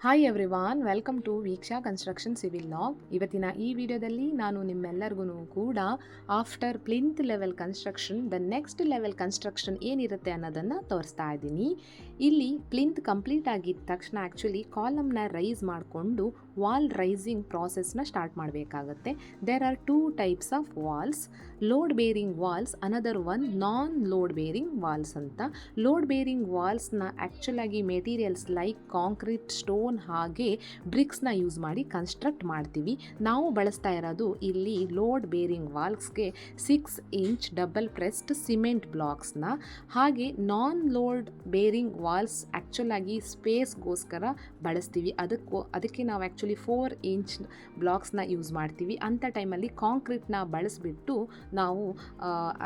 Hi everyone, welcome to Veeksha construction civil log. ಇವತ್ತಿನ ಈ ವಿಡಿಯೋದಲ್ಲಿ ನಾನು ನಿಮ್ಮೆಲ್ಲರಿಗೂ ಕೂಡ after plinth level construction the next level construction ಏನಿರುತ್ತೆ ಅನ್ನೋದನ್ನು ತೋರಿಸ್ತಾ ಇದ್ದೀನಿ. ಇಲ್ಲಿ ಪ್ಲಿಂತ್ ಕಂಪ್ಲೀಟ್ ಆಗಿದ್ದ ತಕ್ಷಣ ಆ್ಯಕ್ಚುಲಿ ಕಾಲಮ್ನ ರೈಸ್ ಮಾಡಿಕೊಂಡು ವಾಲ್ ರೈಸಿಂಗ್ ಪ್ರಾಸೆಸ್ನ ಸ್ಟಾರ್ಟ್ ಮಾಡಬೇಕಾಗತ್ತೆ. There are two types of walls, load bearing walls, another one non load bearing walls ಅಂತ. ಲೋಡ್ ಬೇರಿಂಗ್ ವಾಲ್ಸ್ನ ಆ್ಯಕ್ಚುಲಾಗಿ ಮೆಟೀರಿಯಲ್ಸ್ ಲೈಕ್ ಕಾಂಕ್ರೀಟ್, ಸ್ಟೋನ್ ಹಾಗೆ ಬ್ರಿಕ್ಸ್ನ ಯೂಸ್ ಮಾಡಿ ಕನ್ಸ್ಟ್ರಕ್ಟ್ ಮಾಡ್ತೀವಿ. ನಾವು ಬಳಸ್ತಾ ಇರೋದು ಇಲ್ಲಿ ಲೋಡ್ ಬೇರಿಂಗ್ ವಾಲ್ಸ್ಗೆ 6 ಇಂಚ್ ಡಬಲ್ ಪ್ರೆಸ್ಡ್ ಸಿಮೆಂಟ್ ಬ್ಲಾಕ್ಸ್ನ. ಹಾಗೆ ನಾನ್ ಲೋಡ್ ಬೇರಿಂಗ್ ವಾಲ್ಸ್ ಆ್ಯಕ್ಚುಲಾಗಿ ಸ್ಪೇಸ್ಗೋಸ್ಕರ ಬಳಸ್ತೀವಿ. ಅದಕ್ಕೆ ನಾವು ಆ್ಯಕ್ಚುಲಿ 4 ಇಂಚ್ ಬ್ಲಾಕ್ಸ್ನ ಯೂಸ್ ಮಾಡ್ತೀವಿ. ಅಂಥ ಟೈಮಲ್ಲಿ ಕಾಂಕ್ರೀಟ್ನ ಬಳಸಿಬಿಟ್ಟು ನಾವು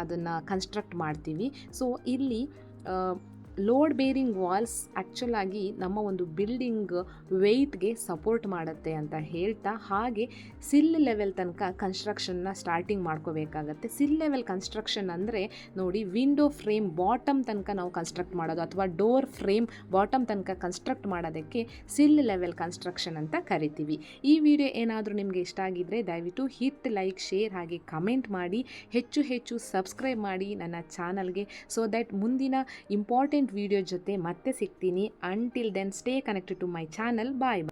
ಅದನ್ನು ಕನ್ಸ್ಟ್ರಕ್ಟ್ ಮಾಡ್ತೀವಿ. ಸೊ ಇಲ್ಲಿ ಲೋಡ್ ಬೇರಿಂಗ್ ವಾಲ್ಸ್ ಆ್ಯಕ್ಚುಲಾಗಿ ನಮ್ಮ ಒಂದು ಬಿಲ್ಡಿಂಗ್ ವೆಯ್ಟ್ಗೆ ಸಪೋರ್ಟ್ ಮಾಡುತ್ತೆ ಅಂತ ಹೇಳ್ತಾ, ಹಾಗೆ ಸಿಲ್ ಲೆವೆಲ್ ತನಕ ಕನ್ಸ್ಟ್ರಕ್ಷನ್ನ ಸ್ಟಾರ್ಟಿಂಗ್ ಮಾಡ್ಕೋಬೇಕಾಗತ್ತೆ. ಸಿಲ್ ಲೆವೆಲ್ ಕನ್ಸ್ಟ್ರಕ್ಷನ್ ಅಂದರೆ ನೋಡಿ, ವಿಂಡೋ ಫ್ರೇಮ್ ಬಾಟಮ್ ತನಕ ನಾವು ಕನ್ಸ್ಟ್ರಕ್ಟ್ ಮಾಡೋದು ಅಥವಾ ಡೋರ್ ಫ್ರೇಮ್ ಬಾಟಮ್ ತನಕ ಕನ್ಸ್ಟ್ರಕ್ಟ್ ಮಾಡೋದಕ್ಕೆ ಸಿಲ್ ಲೆವೆಲ್ ಕನ್ಸ್ಟ್ರಕ್ಷನ್ ಅಂತ ಕರಿತೀವಿ. ಈ ವಿಡಿಯೋ ಏನಾದರೂ ನಿಮಗೆ ಇಷ್ಟ ಆಗಿದ್ದರೆ ದಯವಿಟ್ಟು ಹಿಟ್ ಲೈಕ್, ಶೇರ್ ಹಾಗೆ ಕಮೆಂಟ್ ಮಾಡಿ, ಹೆಚ್ಚು ಸಬ್ಸ್ಕ್ರೈಬ್ ಮಾಡಿ ನನ್ನ ಚಾನಲ್ಗೆ, ಸೊ ದ್ಯಾಟ್ ಮುಂದಿನ ಇಂಪಾರ್ಟೆಂಟ್ ವಿಡಿಯೋ ಜೊತೆ ಮತ್ತೆ ಸಿಗ್ತೀನಿ. Until then stay connected to my channel. Bye.